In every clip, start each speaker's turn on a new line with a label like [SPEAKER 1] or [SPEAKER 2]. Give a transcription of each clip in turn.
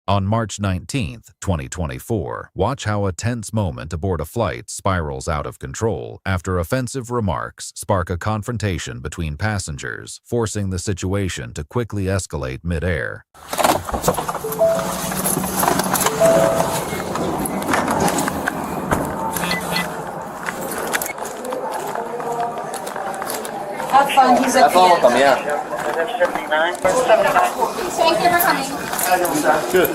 [SPEAKER 1] On March 19, 2024, watch how a tense moment aboard a flight spirals out of control after offensive remarks spark a confrontation between passengers, forcing the situation to quickly escalate mid-air.
[SPEAKER 2] Have fun, he's a
[SPEAKER 3] Have fun with them, yeah.
[SPEAKER 2] 79. Thank you for coming.
[SPEAKER 4] Good.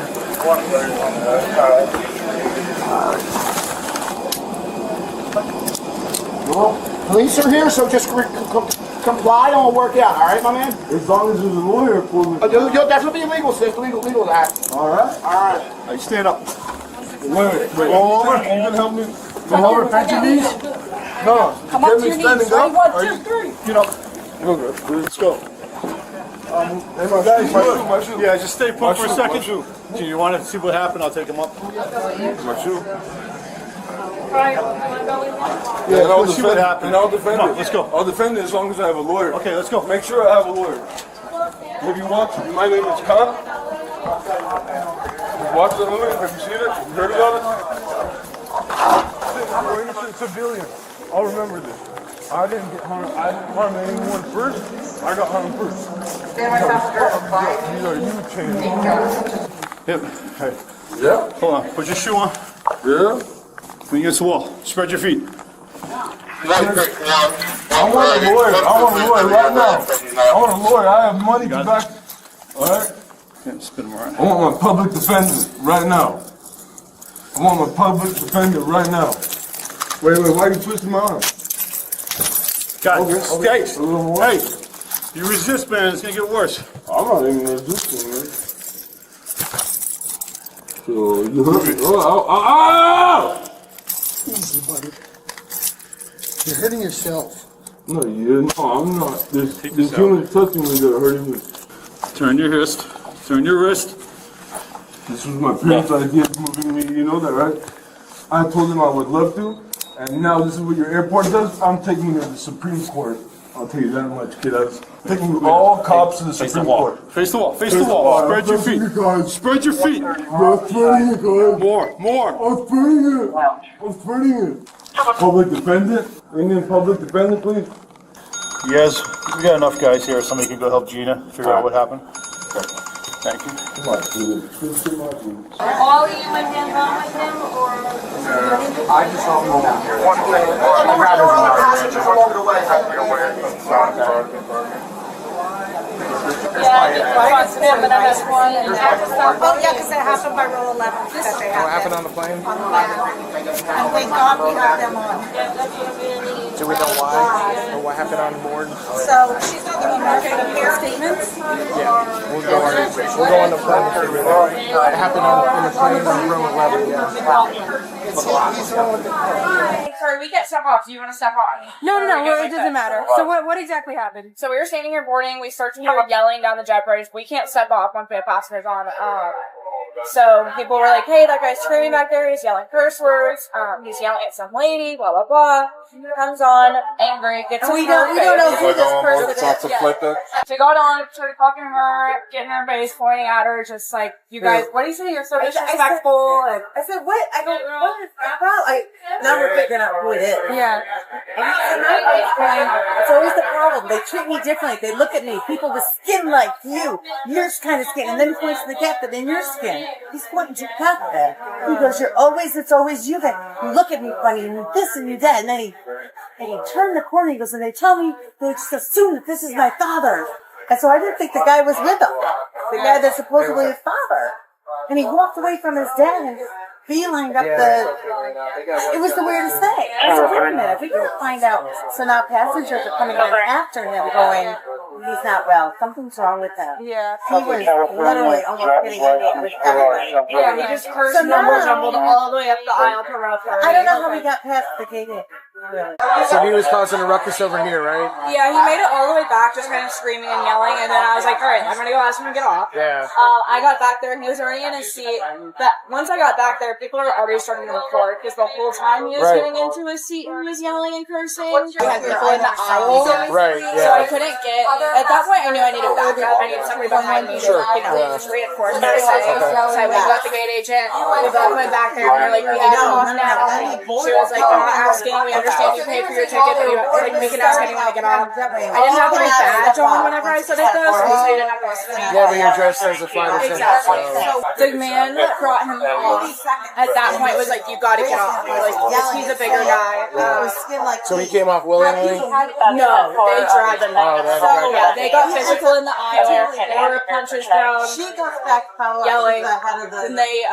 [SPEAKER 5] Well, police are here, so just comply and we'll work out, all right, my man?
[SPEAKER 4] As long as there's a lawyer for me.
[SPEAKER 5] You'll definitely be legal, sis. Legal act.
[SPEAKER 4] All right.
[SPEAKER 5] All right.
[SPEAKER 4] Hey, stand up. Wait. Roll over. You can help me. Come over. Bend your knees. No.
[SPEAKER 2] Come up to your knees. Ready? 1, 2, 3.
[SPEAKER 4] Get up. Let's go. Hey, my guys, my shoe. Yeah, just stay put for a second. Do you want to see what happened? I'll take him up. My shoe. Yeah, and let's see what happened.
[SPEAKER 6] And I'll defend it.
[SPEAKER 4] Let's go.
[SPEAKER 6] I'll defend it as long as I have a lawyer.
[SPEAKER 4] Okay, let's go.
[SPEAKER 6] Make sure I have a lawyer. Have you watched? My name is Khan. You watched the movie? Have you seen it? You heard about it? We're innocent civilians. I'll remember this. I didn't harm anyone first. I got harmed first. These are you change.
[SPEAKER 4] Yep. Hey.
[SPEAKER 6] Yeah?
[SPEAKER 4] Hold on. Put your shoe on.
[SPEAKER 6] Yeah?
[SPEAKER 4] Lean against the wall. Spread your feet.
[SPEAKER 6] I want a lawyer. I want a lawyer right now. I want a lawyer. I have money to back. Alright?
[SPEAKER 4] Yeah, spin him around.
[SPEAKER 6] I want my public defender right now. I want my public defender right now. Wait, why are you twisting my arm?
[SPEAKER 4] God,
[SPEAKER 6] Okay.
[SPEAKER 4] hey, you resist, man. It's gonna get worse.
[SPEAKER 6] I'm not even resisting, man. So, you hurt me.
[SPEAKER 5] Easy, buddy. You're hurting yourself.
[SPEAKER 6] No, I'm not. There's human touching me that are hurting me.
[SPEAKER 4] Turn your wrist. Turn your wrist.
[SPEAKER 6] This was my parents' idea of moving me, you know that, right? I told them I would love to, and now this is what your airport does? I'm taking you to the Supreme Court. I'll tell you that much, kid. I'm taking all cops to the Supreme Court.
[SPEAKER 4] Face the wall. Face the wall. Spread your feet. Spread your feet.
[SPEAKER 6] I'm spreading it, guys.
[SPEAKER 4] More.
[SPEAKER 6] I'm spreading it. Public defendant? Indian public defendant, please.
[SPEAKER 4] Yes, we got enough guys here. Somebody can go help Gina figure out what happened. Thank you.
[SPEAKER 6] Come on, dude.
[SPEAKER 2] All of you went hands on with him, or?
[SPEAKER 5] I just saw him down here. Passengers along the way have to be aware.
[SPEAKER 2] Yeah, just him, but I was one.
[SPEAKER 7] Oh, yeah, because that happened by row 11. What happened on the plane? On the plane. And thank God we have them on.
[SPEAKER 3] Do we know why? Or what happened on board?
[SPEAKER 7] So she's not the one marking the statements?
[SPEAKER 3] Yeah, we'll go on the plane. It happened in the plane on row 11, yeah.
[SPEAKER 8] Sorry, we get step off. Do you want to step on?
[SPEAKER 9] No, it doesn't matter. So what exactly happened?
[SPEAKER 8] So we were standing here boarding. We start to hear yelling down the jet bridge. We can't step off once we have passengers on. So people were like, hey, that guy's screaming back there. He's yelling curse words. He's yelling at some lady, blah, blah, blah. Comes on, angry, gets
[SPEAKER 7] We don't know who this person is.
[SPEAKER 8] So we got on, started talking to her, getting her face, pointing at her, just like, you guys, what do you say? You're so disrespectful.
[SPEAKER 7] I said, what? I go, what is that about? Now we're figuring out who it is.
[SPEAKER 9] Yeah.
[SPEAKER 7] It's always the problem. They treat me differently. They look at me. People with skin like you. Your kind of skin. And then he points to the gap that in your skin. He's pointing to cat there. He goes, it's always you that you look at me funny and this and you that. And then he turned the corner. He goes, and they tell me, they just assume that this is my father. And so I didn't think the guy was with him. The guy that's supposedly his father. And he walked away from his dad and beelined up it was the weirdest thing. I said, wait a minute, we gotta find out. So now passengers are coming in after him going, he's not well. Something's wrong with him.
[SPEAKER 9] Yeah.
[SPEAKER 7] He was literally almost getting in with everybody.
[SPEAKER 8] Yeah, he just cursed, mumble jumbled all the way up the aisle to rough.
[SPEAKER 7] I don't know how we got past the gate.
[SPEAKER 3] So he was causing a ruckus over here, right?
[SPEAKER 8] Yeah, he made it all the way back, just kind of screaming and yelling, and then I was like, all right, I'm gonna go ask him to get off.
[SPEAKER 3] Yeah.
[SPEAKER 8] I got back there, and he was already in his seat. But once I got back there, people were already starting to record, because the whole time he was getting into his seat and he was yelling and cursing. We had people in the aisle.
[SPEAKER 3] Right,
[SPEAKER 8] So I couldn't get, at that point I knew I needed backup. I needed somebody behind me to, just reinforce my side. So I went with the gate agent. We both went back there, and we were like, we need to off now. She was like, I'm not asking, we understand you paid for your ticket, but you can ask anyone to get off. I didn't have my badge on whenever I said it though, so I didn't have to.
[SPEAKER 3] Yeah, but you're dressed as a flight attendant.
[SPEAKER 8] Exactly. So the man that brought him off at that point was like, you gotta get off. Like, he's a bigger guy.
[SPEAKER 3] So he came off willingly?
[SPEAKER 8] No, they dragged him. So yeah, they got physical in the aisle. There were punches thrown.
[SPEAKER 7] She goes back
[SPEAKER 8] yelling, and they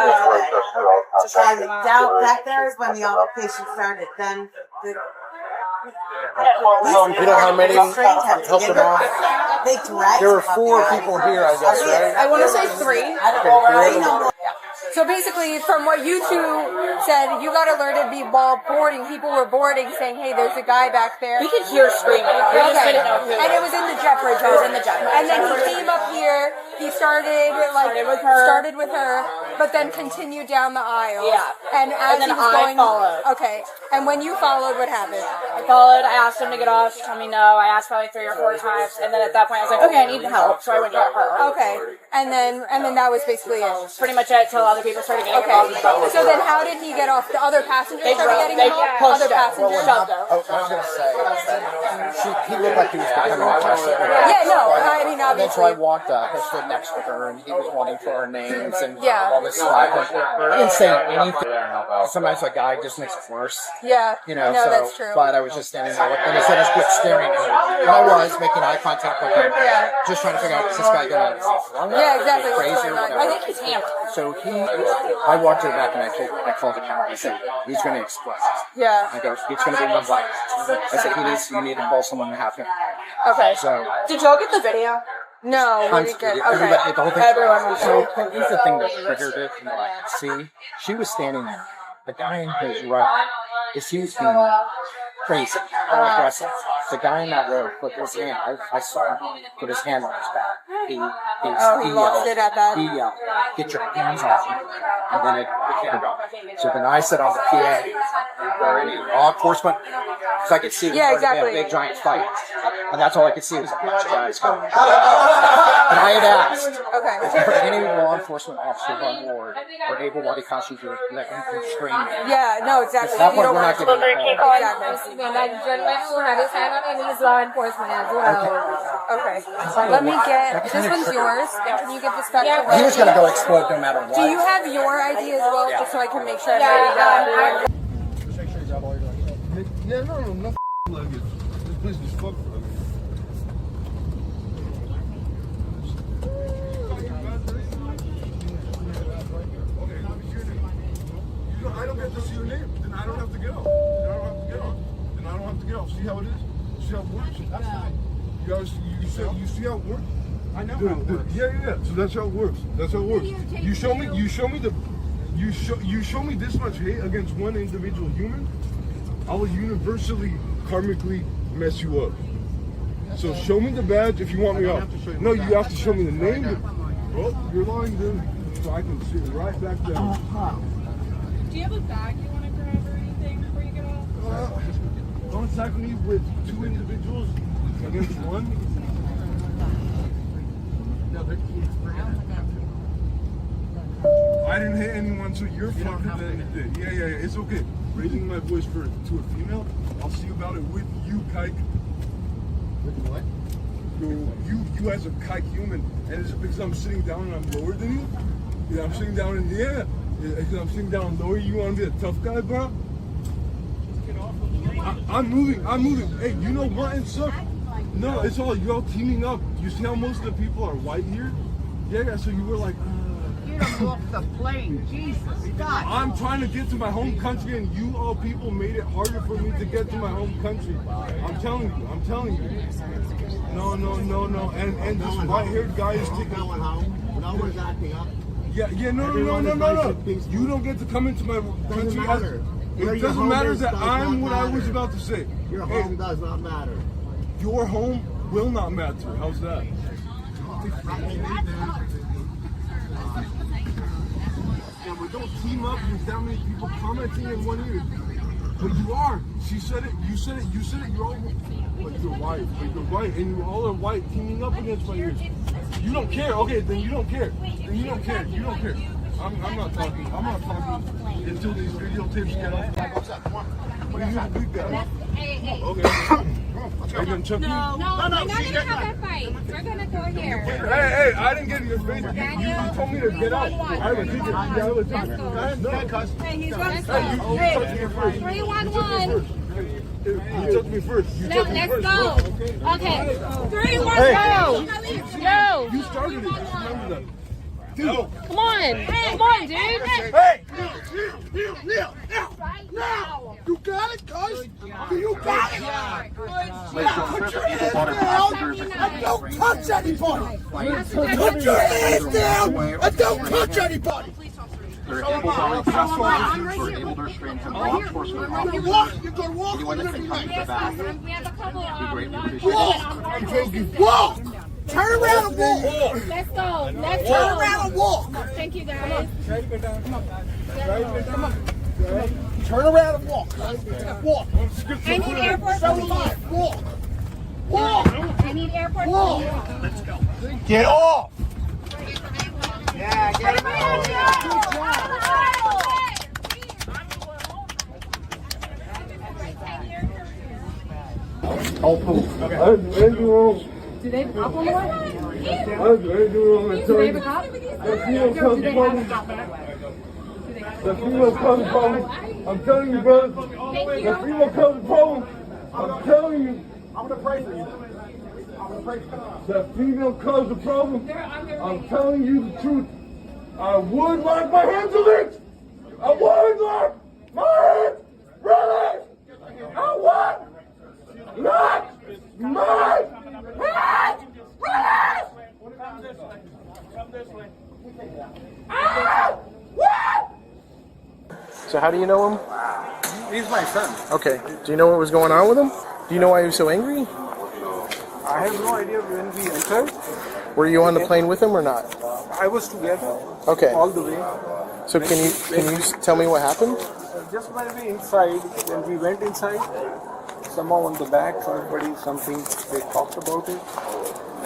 [SPEAKER 8] just dragged him out.
[SPEAKER 7] down back there is when the altercation started. Then the
[SPEAKER 3] You know how many helped him off?
[SPEAKER 7] they dragged.
[SPEAKER 3] There were 4 people here, I guess, right?
[SPEAKER 8] I want to say 3.
[SPEAKER 3] Okay,
[SPEAKER 9] So basically, from what you two said, you got alerted while boarding. People were boarding, saying, "Hey, there's a guy back there."
[SPEAKER 8] We could hear screaming. We just didn't know who.
[SPEAKER 9] And it was in the jet bridge.
[SPEAKER 8] It was in the jet bridge.
[SPEAKER 9] And then he came up here. He started with her, but then continued down the aisle.
[SPEAKER 8] Yeah.
[SPEAKER 9] And as
[SPEAKER 8] then
[SPEAKER 9] he was
[SPEAKER 8] I
[SPEAKER 9] going,
[SPEAKER 8] followed.
[SPEAKER 9] Okay. And when you followed, what happened?
[SPEAKER 8] I followed. I asked him to get off. She told me no. I asked probably 3 or 4 times, and then at that point, I was like, okay, I need help. So I went to her.
[SPEAKER 9] Okay. And then that was basically it.
[SPEAKER 8] Pretty much it until other people started getting
[SPEAKER 9] Okay.
[SPEAKER 8] involved.
[SPEAKER 9] So then how did he get off? The other passengers
[SPEAKER 8] They
[SPEAKER 9] started
[SPEAKER 8] drove.
[SPEAKER 9] getting
[SPEAKER 8] They
[SPEAKER 9] off?
[SPEAKER 8] pushed
[SPEAKER 9] Other
[SPEAKER 8] him.
[SPEAKER 9] passengers?
[SPEAKER 8] Shoved him.
[SPEAKER 3] I was going to say, he looked like he was becoming aggressive.
[SPEAKER 9] Yeah, no. I mean,
[SPEAKER 3] And then so I
[SPEAKER 9] obviously.
[SPEAKER 3] walked up, I stood next to her, and he was wanting for our names and
[SPEAKER 9] Yeah.
[SPEAKER 3] all this stuff. I didn't say anything. Sometimes a guy just makes it worse.
[SPEAKER 9] Yeah.
[SPEAKER 3] You know,
[SPEAKER 9] no,
[SPEAKER 3] so,
[SPEAKER 9] that's true.
[SPEAKER 3] but I was just standing there, and instead of quit staring at him, and I was making eye contact with him, just trying to figure out, is this guy gonna
[SPEAKER 9] Yeah, exactly. What's
[SPEAKER 3] crazy
[SPEAKER 9] going
[SPEAKER 3] or
[SPEAKER 9] on?
[SPEAKER 3] whatever?
[SPEAKER 8] I think he's hammered.
[SPEAKER 3] So I walked to the back and I called the camera. I said, he's gonna explode.
[SPEAKER 9] Yeah.
[SPEAKER 3] I go, it's gonna be one life. I said, you need to call someone to have him.
[SPEAKER 8] Okay.
[SPEAKER 3] So
[SPEAKER 8] Did y'all get the video?
[SPEAKER 9] No, we didn't get. Okay.
[SPEAKER 3] everybody, the whole thing.
[SPEAKER 8] Everyone was
[SPEAKER 3] So here's the thing that triggered it from what I could see. She was standing there. The guy in his right, it seems to be crazy or aggressive. The guy in that row put his hand, I saw him put his hand on his back. He
[SPEAKER 9] lost it at that.
[SPEAKER 3] He yelled, get your hands off me. And then it came off. So then I said on the PA, or any law enforcement, because I could see it
[SPEAKER 9] Yeah,
[SPEAKER 3] was going to be
[SPEAKER 9] exactly.
[SPEAKER 3] a big giant fight. And that's all I could see was a bunch of guys coming. And I had asked,
[SPEAKER 9] Okay.
[SPEAKER 3] if any law enforcement officers on board or able-body passengers let them constrain me.
[SPEAKER 9] Yeah, no, exactly.
[SPEAKER 3] That
[SPEAKER 9] You
[SPEAKER 3] one
[SPEAKER 9] don't
[SPEAKER 3] we're
[SPEAKER 9] want
[SPEAKER 3] not
[SPEAKER 9] to.
[SPEAKER 3] getting called.
[SPEAKER 9] Exactly.
[SPEAKER 2] That gentleman who had his hand on him is law enforcement as well.
[SPEAKER 9] Okay. Let me get. This one's yours. And can you give this back to
[SPEAKER 3] He was going to
[SPEAKER 9] Wendy?
[SPEAKER 3] go explode no matter what.
[SPEAKER 9] Do you have your ID as well, just so I can make sure I'm ready to
[SPEAKER 6] Yeah, no luggage. This place is fucked for luggage. I don't get to see your name, then I don't have to get off. Then I don't have to get off. See how it is? See how it works? You guys, you see how it works? I know how it works. Yeah. So that's how it works. You show me this much hate against one individual human, I will universally, karmically mess you up. So show me the badge if you want me off. No, you have to show me the name. Well, you're lying then, so I can see it right back there.
[SPEAKER 8] Do you have a bag you want to grab or anything before you get off?
[SPEAKER 6] Don't attack me with 2 individuals against one. I didn't hit anyone, so you're fucking dead. Yeah, it's okay. Raising my voice to a female, I'll see about it with you, kike. With what? You as a kike human, and it's because I'm sitting down and I'm lower than you? Yeah, I'm sitting down and because I'm sitting down lower, you want to be a tough guy, bro? I'm moving. Hey, you know what and suck? No, it's all, you're all teaming up. You see how most of the people are white here? Yeah, so you were like,
[SPEAKER 5] Get him off the plane, Jesus God.
[SPEAKER 6] I'm trying to get to my home country, and you all people made it harder for me to get to my home country. I'm telling you. No. And this white-haired guy is taking...
[SPEAKER 5] Going home. No one's acting up.
[SPEAKER 6] Yeah, no. You don't get to come into my country. It doesn't matter that I'm what I was about to say.
[SPEAKER 5] Your home does not matter.
[SPEAKER 6] Your home will not matter. How's that? Yeah, but don't team up with that many people commenting in one ear. But you are. She said it. You said it. You said it. You're all. But you're white. But you're white, and you all are white teaming up against my ears. You don't care. Okay, then you don't care. Then you don't care. You don't care. I'm not talking. I'm not talking until these videotapes get off. What are you gonna do that? Okay. Are you gonna chuck me?
[SPEAKER 2] No, we're not gonna have that fight. We're gonna go here.
[SPEAKER 6] Hey, I didn't get in your face. You told me to get out. I would take it. Yeah, I would take it. No,
[SPEAKER 2] Hey, he's going to
[SPEAKER 6] you touched me first.
[SPEAKER 2] 3-1-1.
[SPEAKER 6] You touched me first. You touched me
[SPEAKER 2] Let's
[SPEAKER 6] first.
[SPEAKER 2] go. Okay. 3-1-1. Go.
[SPEAKER 6] You started it. Remember that. Dude.
[SPEAKER 2] Come on. Come on, dude.
[SPEAKER 5] Hey! Neil! Now! You got it, cuz? You got it! Put your hands down and don't touch anybody! Put your hands down and don't touch anybody!
[SPEAKER 10] There are able body task officers who are able to restrain him. Law enforcement officers.
[SPEAKER 5] You're gonna walk.
[SPEAKER 10] Anyone that can come to the back.
[SPEAKER 2] We have a couple
[SPEAKER 10] We greatly
[SPEAKER 2] of
[SPEAKER 10] appreciate it.
[SPEAKER 5] Walk! Turn around and walk!
[SPEAKER 2] Let's go. Let's
[SPEAKER 5] Turn
[SPEAKER 2] go.
[SPEAKER 5] around and walk!
[SPEAKER 2] Thank you, guys.
[SPEAKER 5] Turn around and walk! Walk!
[SPEAKER 2] I need airport police.
[SPEAKER 5] Walk! Walk!
[SPEAKER 2] I need airport
[SPEAKER 5] Walk!
[SPEAKER 2] police.
[SPEAKER 5] Let's go! Get off! Yeah, get him
[SPEAKER 2] Do they have a cop on the way?
[SPEAKER 6] Do
[SPEAKER 2] they have a cop?
[SPEAKER 6] The female causes problems. I'm telling you, brother. The female causes problems. I'm telling you.
[SPEAKER 5] I'm gonna pray for you. I'm gonna pray for you.
[SPEAKER 6] The female caused the problem. I'm telling you the truth. I would lock my hands on it. I would lock my hands, brother. I would lock my hands, brother. Come this way. Ah! What?
[SPEAKER 3] So how do you know him?
[SPEAKER 4] He's my son.
[SPEAKER 3] Okay. Do you know what was going on with him? Do you know why he was so angry?
[SPEAKER 4] I have no idea when we entered.
[SPEAKER 3] Were you on the plane with him or not?
[SPEAKER 4] I was together.
[SPEAKER 3] Okay.
[SPEAKER 4] All the way.
[SPEAKER 3] So can you tell me what happened?
[SPEAKER 4] Just when we inside, when we went inside, somehow on the back, something, they talked about it,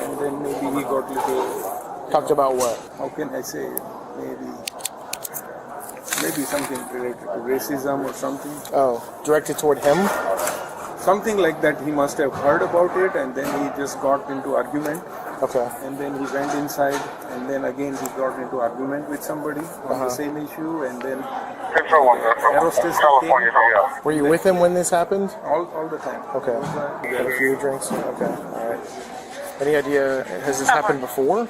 [SPEAKER 4] and then maybe he got little.
[SPEAKER 3] Talked about what?
[SPEAKER 4] How can I say? Maybe something related to racism or something.
[SPEAKER 3] Oh, directed toward him?
[SPEAKER 4] Something like that. He must have heard about it, and then he just got into argument.
[SPEAKER 3] Okay.
[SPEAKER 4] And then he went inside, and then again he got into argument with somebody on the same issue, and then aerostess came.
[SPEAKER 3] Were you with him when this happened?
[SPEAKER 4] All the time.
[SPEAKER 3] Okay. Had a few drinks? Okay. All right. Any idea, has this happened before?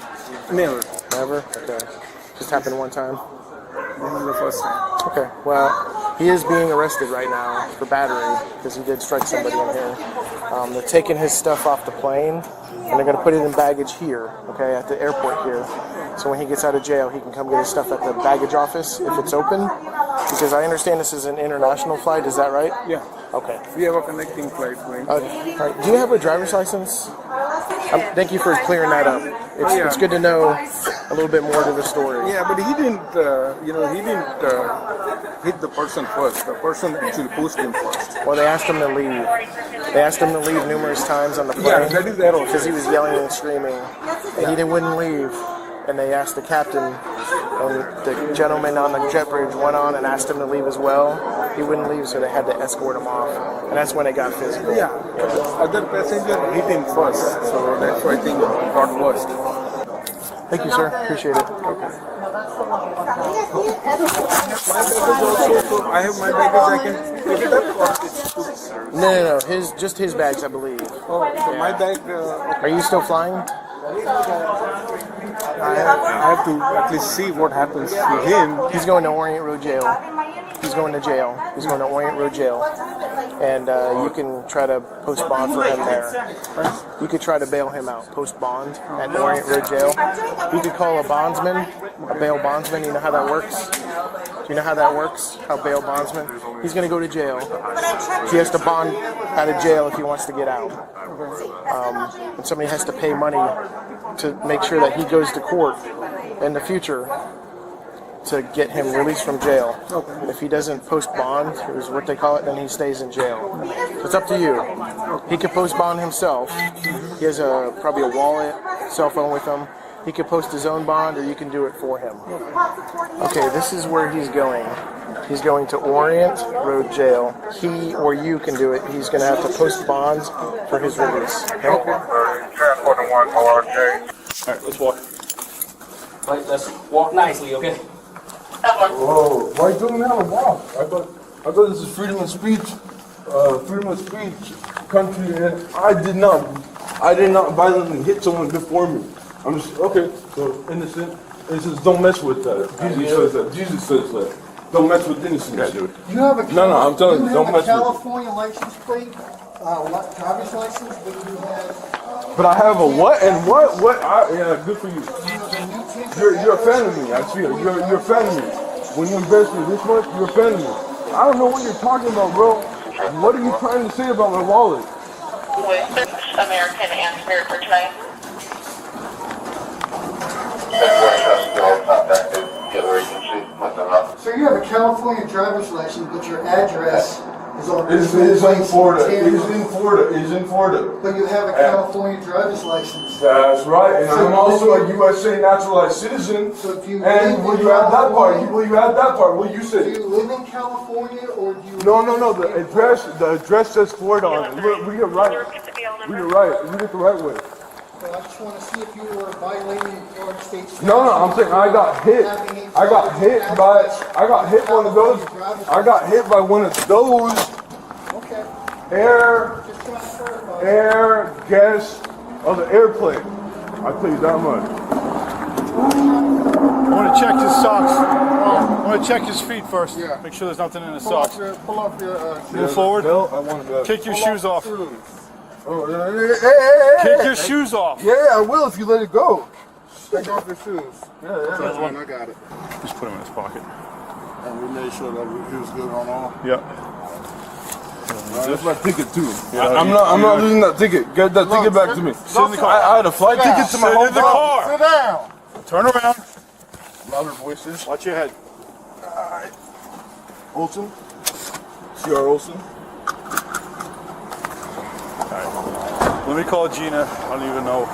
[SPEAKER 4] Never.
[SPEAKER 3] Never? Okay. Just happened one time?
[SPEAKER 4] This is the first time.
[SPEAKER 3] Okay. Well, he is being arrested right now for battery because he did strike somebody in here. They're taking his stuff off the plane, and they're going to put it in baggage here, okay, at the airport here. So when he gets out of jail, he can come get his stuff at the baggage office if it's open. Because I understand this is an international flight, is that right?
[SPEAKER 4] Yeah.
[SPEAKER 3] Okay.
[SPEAKER 4] We have a connecting flight going.
[SPEAKER 3] All right. Do you have a driver's license? Thank you for clearing that up. It's good to know a little bit more to the story.
[SPEAKER 4] Yeah, but he didn't, hit the person first. The person actually pushed him first.
[SPEAKER 3] Well, they asked him to leave. They asked him to leave numerous times on the plane.
[SPEAKER 4] Yeah, that is error.
[SPEAKER 3] Because he was yelling and screaming, and he wouldn't leave. And they asked the captain, and the gentleman on the jet bridge went on and asked him to leave as well. He wouldn't leave, so they had to escort him off. And that's when it got physical.
[SPEAKER 4] Yeah, other passenger hit him first, so that's why I think it got worse.
[SPEAKER 3] Thank you, sir. Appreciate it. Okay.
[SPEAKER 4] I have my baggage, I can pick it up?
[SPEAKER 3] No. Just his bags, I believe.
[SPEAKER 4] Oh, so my bag...
[SPEAKER 3] Are you still flying?
[SPEAKER 4] I have to at least see what happens to him.
[SPEAKER 3] He's going to Orient Road Jail. He's going to jail. He's going to Orient Road Jail. And you can try to post bond for him there. You could try to bail him out, post bond at Orient Road Jail. You could call a bondsman, a bail bondsman. You know how that works? You know how that works? How bail bondsman? He's going to go to jail. He has to bond out of jail if he wants to get out. And somebody has to pay money to make sure that he goes to court in the future to get him released from jail. If he doesn't post bond, is what they call it, then he stays in jail. So it's up to you. He could post bond himself. He has probably a wallet, cell phone with him. He could post his own bond, or you can do it for him. Okay, this is where he's going. He's going to Orient Road Jail. He or you can do it. He's going to have to post bonds for his release. Okay?
[SPEAKER 6] All right, let's walk.
[SPEAKER 11] Right, let's walk nicely, okay?
[SPEAKER 6] Whoa, why don't we have a walk? I thought this is freedom of speech country, and I did not violently hit someone before me. I'm just, okay, so innocent. It says don't mess with that. Jesus says that. Don't mess with innocence. Yeah, dude.
[SPEAKER 5] You have a
[SPEAKER 6] I'm telling you, don't mess with it.
[SPEAKER 5] California license plate, driver's license, but you have.
[SPEAKER 6] But I have a what and what? Yeah, good for you. You're a fan of me. I see it. You're a fan of me. When you invest me this much, you're a fan of me. I don't know what you're talking about, bro. What are you trying to say about my wallet?
[SPEAKER 12] American and Spirit for tonight.
[SPEAKER 5] So you have a California driver's license, but your address is on.
[SPEAKER 6] Is in Florida. Is in Florida.
[SPEAKER 5] But you have a California driver's license.
[SPEAKER 6] That's right, and I'm also a USA naturalized citizen.
[SPEAKER 5] So if you
[SPEAKER 6] and will you add that part? Will you add that part? Will you say?
[SPEAKER 5] Do you live in California or do you?
[SPEAKER 6] No. The address says Florida on it. We are right. We are right. We did it the right way.
[SPEAKER 5] Well, I just want to see if you were violating Florida state statute.
[SPEAKER 6] No, I'm saying I got hit. I got hit by one of those. I got hit by one of those.
[SPEAKER 5] Okay.
[SPEAKER 6] Air gas of the airplane. I'll tell you that much.
[SPEAKER 4] I want to check his socks. I want to check his feet first.
[SPEAKER 5] Yeah.
[SPEAKER 4] Make sure there's nothing in his socks.
[SPEAKER 5] Pull off your
[SPEAKER 4] Move forward.
[SPEAKER 6] Belt, I want to
[SPEAKER 4] Kick your shoes off.
[SPEAKER 6] Oh,
[SPEAKER 4] Kick your shoes off.
[SPEAKER 6] Yeah, I will if you let it go.
[SPEAKER 5] Take off your shoes.
[SPEAKER 6] Yeah.
[SPEAKER 5] I got it.
[SPEAKER 4] Just put him in his pocket.
[SPEAKER 5] And we made sure that he was good on all.
[SPEAKER 4] Yep.
[SPEAKER 6] That's my ticket too. I'm not losing that ticket. Get that ticket back to me.
[SPEAKER 4] Sit in the car.
[SPEAKER 6] I had a flight ticket to my home.
[SPEAKER 4] Sit in the car.
[SPEAKER 5] Sit down.
[SPEAKER 4] Turn around.
[SPEAKER 6] Louder voices.
[SPEAKER 4] Watch your head.
[SPEAKER 6] Alright. Olsen. C.R. Olsen.
[SPEAKER 4] All right. Let me call Gina. I don't even know.